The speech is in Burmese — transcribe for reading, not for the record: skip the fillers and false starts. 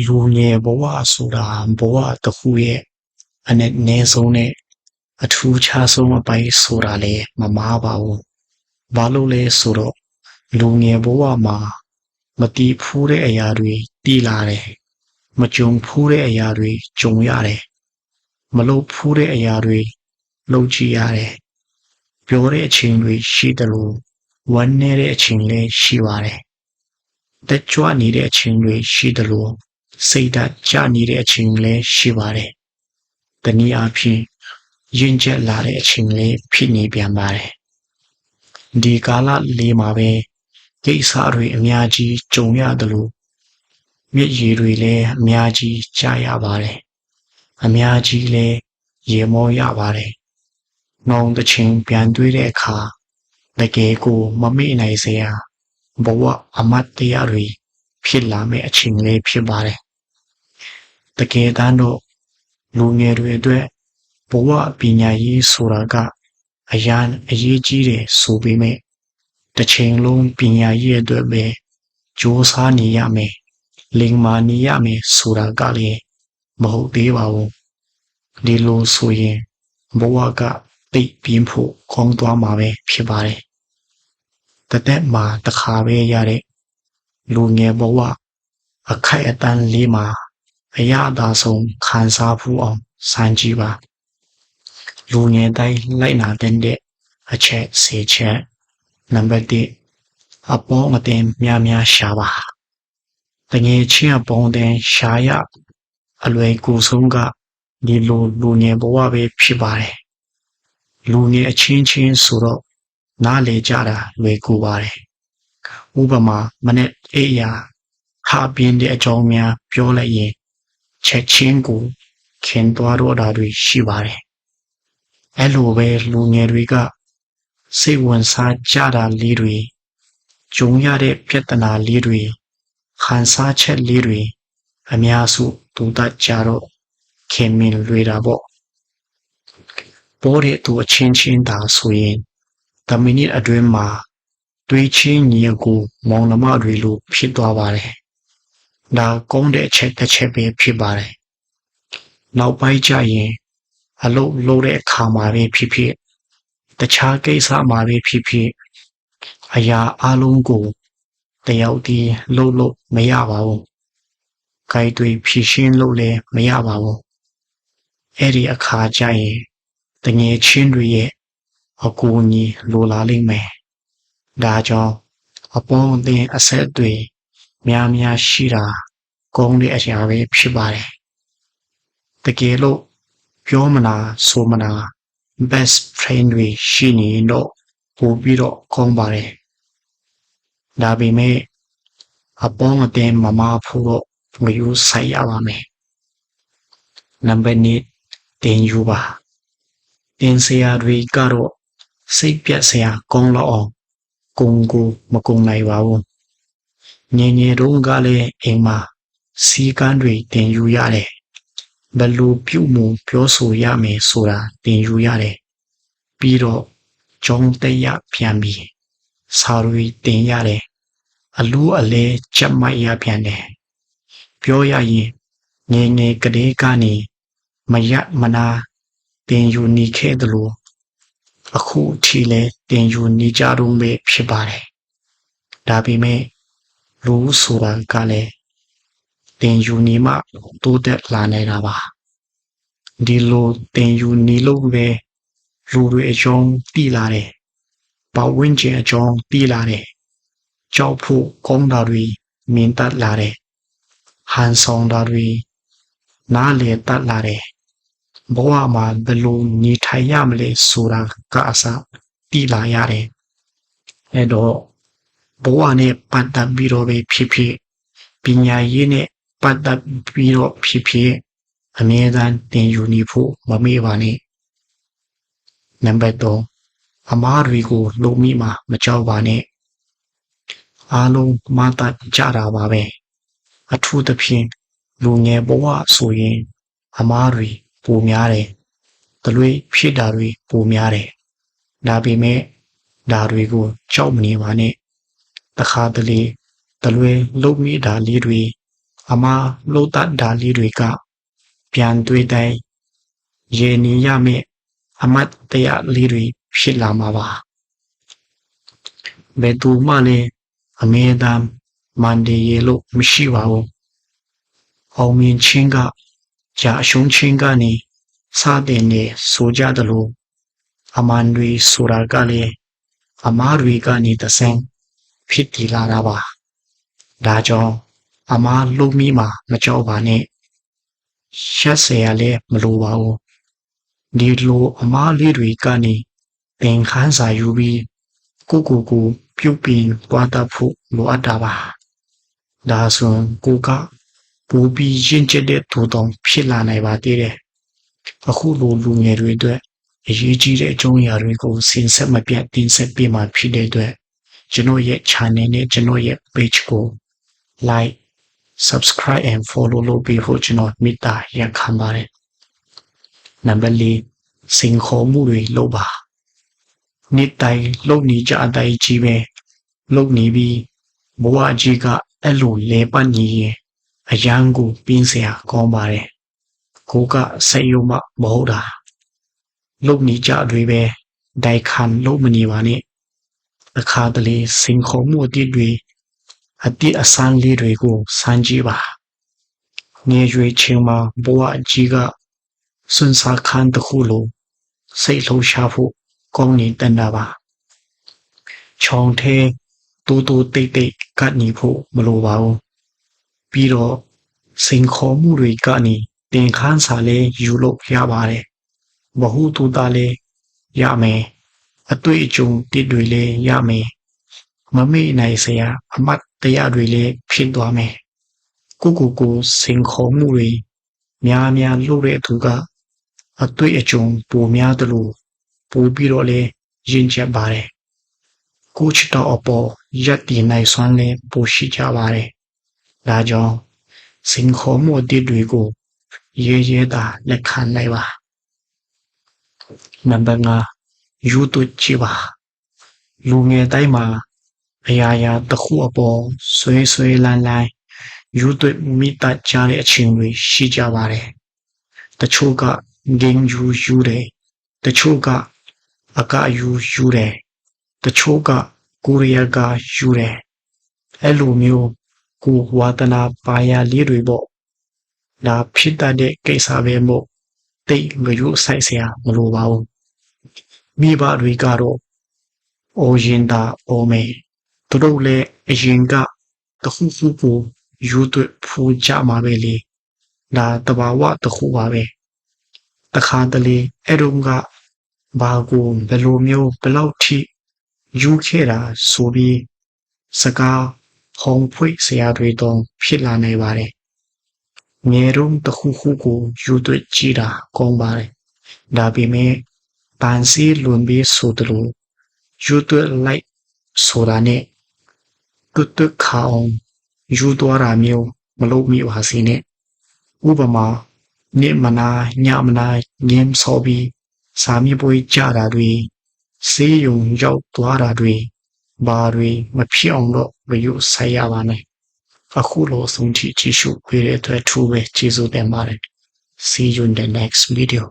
လူငယ်ဘဝဆိုတာဘဝတစ်ခုရဲ့အနည်းဆုံးနဲ့အထူးခြားဆုံးအပိုင်းဆိုတာလည်းမမားပါဘူး။ဘာလို့လဲဆိုတော့လူငယ်ဘဝမှာမတီးဖူးတဲ့အရာတွေတီးလာတယ်။မကြုံဖူးတဲ့အရာတွေကြုံရတယ်။မလုပ်ဖူးတဲ့အရာတွေလုပ်ကြည့်ရတယ်။ပြောတဲ့အချိန်တွေရှိတယ်လို့ဝမ်းနည်းတဲ့အချိန်လည်းရှိပါတယ်။တက်ကြွနေတဲ့အချိန်တွေရှိတယ်လို့စိတ်ဓာတ်ကျနေတဲ့အချိန်လည်းရှိပါတယ်။တနည်းအားဖြင့်ရင့်ကျက်လာတဲ့အချိန်လေးဖြစ်နေပြန်ပါတယ်။ဒီကာလလေးမှာပဲကိစ္စတွေအများကြီးကြုံရတယ်လို့မျက်ရည်တွေလည်းအများကြီးကျရပါတယ်။အများကြီးလည်းရေမောရပါတယ်။နောင်တစ်ချိန်ပြန်တွေ့တဲ့အခါတကယ်ကိုမမေ့နိုင်စရာဘဝအမတ်တရားတွေဖြစ်လာမယ့်အချိန်လေးဖြစ်ပါတယ်။တကယ်တမ်းတော့လူငယ်တွေအတွက်ဘဝပညာရေးဆိုတာကအရန်အရေးကြီးတယ်ဆိုပေမဲ့တစ်ချိန်လုံးပညာရေးအတွက်ပဲကြိုးစားနေရမယ်လိမ်မာနေရမယ်ဆိုတာကလည်းမဟုတ်သေးပါဘူးဒီလိုဆိုရင်ဘဝကတိတ်ပြင်းဖို့ခေါင်းသွားမှာပဲဖြစ်ပါတယ်တသက်မှာတစ်ခါပဲရတဲ့လူငယ်ဘဝအခိုက်အတန့်လေးမှာအရသာဆုံးခံစားဖို့အောင်စမ်းကြည့်ပါလူငယ်တိုင်းလိုက်နာတဲ့အချက်10ချက်နံပါတ်1အပေါင်းအသင်းများများရှာပါတငယ်ချင်းအပေါင်းအသင်းရှာရအလွယ်ကူဆုံးကဒီလိုလူငယ်ဘဝပဲဖြစ်ပါတယ်လူငယ်အချင်းချင်းဆိုတော့နားလေကြတာလွယ်ကူပါတယ်ဥပမာမနေ့အိယာဟာပြင်းတဲ့အကြောင်းများပြောလိုက်ရင်ချက်ချင်းကိုခင်သွားတော့တာတွေရှိပါတယ်အဲ့လိုပဲလူငယ်တွေကစိတ်ဝင်စားကြတာလေးတွေကြုံရတဲ့ပြဿနာလေးတွေခံစားချက်လေးတွေအများစုတူတတ်ကြတော့ခင်မင်လွေတာပေါ့ပေါ်တဲ့သူအချင်းချင်းသာဆိုရင်တမိနစ်အတွင်းမှာတွေးချင်းညီအကိုမောင်နှမတွေလိုဖြစ်သွားပါတယ်ဒါကောင်းတဲ့အချက်တစ်ချက်ပဲဖြစ်ပါတယ်နောက်ပိုင်းကျရင်အလုပ်လုပ်တဲ့အခါမှာပဲဖြစ်ဖြစ်တခြားကိစ္စမှာပဲဖြစ်ဖြစ်အရာအလုံးကိုတယောက်တည်းလုပ်မရပါဘူး။ခိုင်တွေဖြည့်ရှင်းလို့လည်းမရပါဘူး။အဲ့ဒီအခါကျရင်တငယ်ချင်းတွေရဲ့အကူအညီလိုလာလိမ့်မယ်။ဒါကြောင့်အပေါင်းအသင်းအဆက်အသွယ်များများရှိတာကောင်းတဲ့အရာပဲဖြစ်ပါတယ်။တကယ်လို့ပြောမနာဆိုမနာ best friend တွေရှိနေတော့ပို့ပြီးတော့ကောင်းပါတယ်ဒါပေမဲ့အပေါင်းအသင်းမမဖို့တော့မယူဆိုင်ရပါမယ်နံပါတ်2တင်ယူပါတင်စရာတွေကတော့စိတ်ပြတ်စရာကောင်းတော့အောင်ကုန်ကိုမကုန်နိုင်ပါဘူးငယ်ငယ်တုန်းကလည်းအိမ်မှာစီကန်းတွေတင်ယူရတယ်ဘယ်လိုပြုမှုပြောဆိုရမယ်ဆိုတာတင်ယူရတယ်ပြီးတော့ကျောင်းတက်ရပြန်ပြီးစာရီတင်ရတယ်အလူးအလဲချက်မှတ်ရပြန်တယ်ပြောရရင်ငယ်ငယ်ကလေးကနေမရမနာတင်ယူနေခဲ့တယ်လို့အခုထိလဲတင်ယူနေကြတော့ပဲဖြစ်ပါတယ်ဒါပေမဲ့လူဆိုတာကလည်းတင်ယူနေမှတိုးတက်လာနေတာပါဒီလိုတင်ယူနေလို့ပဲလူတွေအကြောင်းသိလာတယ်ပတ်ဝန်းကျင်အကြောင်းသိလာတယ်ကြောက်ဖို့ကောင်းတာတွေမြင်တတ်လာတယ်ဟန်ဆောင်တာတွေနားလည်တတ်လာတယ်ဘဝမှာဘယ်လိုနေထိုင်ရမလဲဆိုတာကအစသိလာရတယ်အဲ့တော့ဘဝနဲ့ပတ်သက်ပြီးတော့ပဲဖြစ်ဖြစ်ပညာရေးနဲ့ပတ်သက်ပြီးတော့ဖြစ်ဖြစ်အမြဲတမ်းတင်ယူနေဖို့မမေ့ပါနဲ့နံပါတ်3အမားတွေကိုလုံမိမှာမကြောက်ပါနဲ့အားလုံးမတတ်ကြတာပါပဲအထူးသဖြင့်လူငယ်ဘဝဆိုရင်အမားတွေပိုများတယ်တလွေဖြစ်တာတွေပိုများတယ်ဒါပေမဲ့ဒါတွေကိုကြောက်မနေပါနဲ့တခါတလေတလွေလုံမိတာလေးတွေ ama lota dali rika pian tui dai ye ni ya me amat taya liri shilama ba betu male amedam mande yelo mishiwa o min chinga ja shung chinga ni sa de ne soja dalo aman rui sura ka le ama rui ka ni taseng phit ti la da ba da jaw ama lo mi ma ma jaw ba ne shat se ya le ma lo ba o di lo ama li rui ka ni thing khan sa yu bi koပြုတ်ပြီးပွားတတ်ဖို့လိုအပ်တာပါဒါဆိုကိုကပူပြီးရင့်ကျက်တဲ့သူတော်ဖြစ်လာနိုင်ပါသေးတယ်အခုလိုလူငယ်တွေအတွက်အရေးကြီးတဲ့အကြောင်းအရာတွေကိုစင်ဆက်မပြတ်တင်ဆက်ပေးမှဖြစ်တဲ့အတွက်ကျွန်တော်ရဲ့ channel နဲ့ကျွန်တော်ရဲ့ page ကို like subscribe and follow လုပ်ပေးဖို့ကျွန်တော်မေတ္တာရပ်ခံပါတယ်နံပါတ်၄စင်ခေါ်မှုတွေလုပ်ပါနေ့တိုင်းလုပ်နေကြအတိုင်းကြီးပဲလုပ်နေပြီးဘဝကြီးကအဲ့လိုလဲပတ်နေရင်အရန်ကိုပြင်းစရာကောင်းပါတယ်ကိုကစိတ်ယုံမမဟုတ်တာလုပ်နေကြတွေပဲဒိုင်ခံလုပ်မနေပါနဲ့အခါတလေစင်ခေါ်မှုအတိတ်တွေအတိအဆန်းလေးတွေကိုစမ်းကြည့်ပါနေရွေချင်းမှာဘဝကြီးကစွန့်စားခန်းတစ်ခုလိုစိတ်လှုပ်ရှားဖို့ကောင်းနေတာပါချောင်းထဲတူတိတ်ကတ်နေဖို့မလိုပါဘူးပြီးတော့စင်ခေါ်မှုတွေကနေတင်ခန်းစာလေးယူလို့ရပါတယ်ဘဟုတူတာလေးရမယ်အတွေ့အကြုံတစ်တွေလေးရမယ်မမေ့နိုင်စရာအမှတ်တရတွေလေးဖြစ်သွားမယ်ကိုစင်ခေါ်မှုတွေများလုပ်တဲ့သူကအတွေ့အကြုံပိုများတယ်လို့ပိုပြီးတော့လေရင်ကျက်ပါတယ်ကိုချတော့အပေါ်ရက်တည်နိုင်စွမ်းလဲပိုရှိကြပါတယ်ဒါကြောင့်စင်ခေါ်မှုအတိတ်တွေကိုရဲတာလက်ခံလိုက်ပါနံပါတ်5ယူတူကြည့်ပါလူငယ်တိုင်းမှာအရာတစ်ခုအပေါ်ဆွဲလန်းယူတူမိတတ်ကြတဲ့အချိန်တွေရှိကြပါတယ်တချို့ကဂိမ်းယူတယ်တချို့ကအကယူတယ်တချို့ကကိုရီးယားကယူတယ်အဲ့လိုမျိုးကိုဝါသနာပါရလေးတွေပေါ့ဒါဖြစ်တတ်တဲ့ကိစ္စပဲမို့တိတ်မရုဆိုင်စရာမလိုပါဘူးမိဘတွေကတော့အိုရင်တာအိုမေသူတို့လည်းအရင်ကတခုကိုယူသွဖူးကြမှာပဲလေဒါတဘာဝတစ်ခုပါပဲတခါတလေအဲ့တုန်းကဘာကိုဘယ်လိုမျိုးဘယ်လောက်ထိယူခဲ့တာဆိုပြီးစကားဟုံဖွေးစရာတွေတော့ဖြစ်လာနေပါတယ်ငယ်တုန်းတခုကိုယူသွကြည့်တာကောင်းပါတယ်ဒါပေမဲ့ပန်းစီလွန်ပြီးဆိုတယ်လို့ယူသွလိုက်ဆိုတာနဲ့တွတ်ခါအောင်ယူသွားတာမျိုးမလုပ်မိပါစေနဲ့ဥပမာနေမနာညမနာငင်းစောပြီးစာမြေပွေးကြတာတွေစေးယုံရောက်သွားတာတွေဘာတွေမဖြစ်အောင်တော့မယူဆိုင်ရပါနဲ့အခုလိုဆုံးထိကြည့်ရှုပေးတဲ့အတွက်ထူးပဲကျေးဇူးတင်ပါတယ် See you in the next video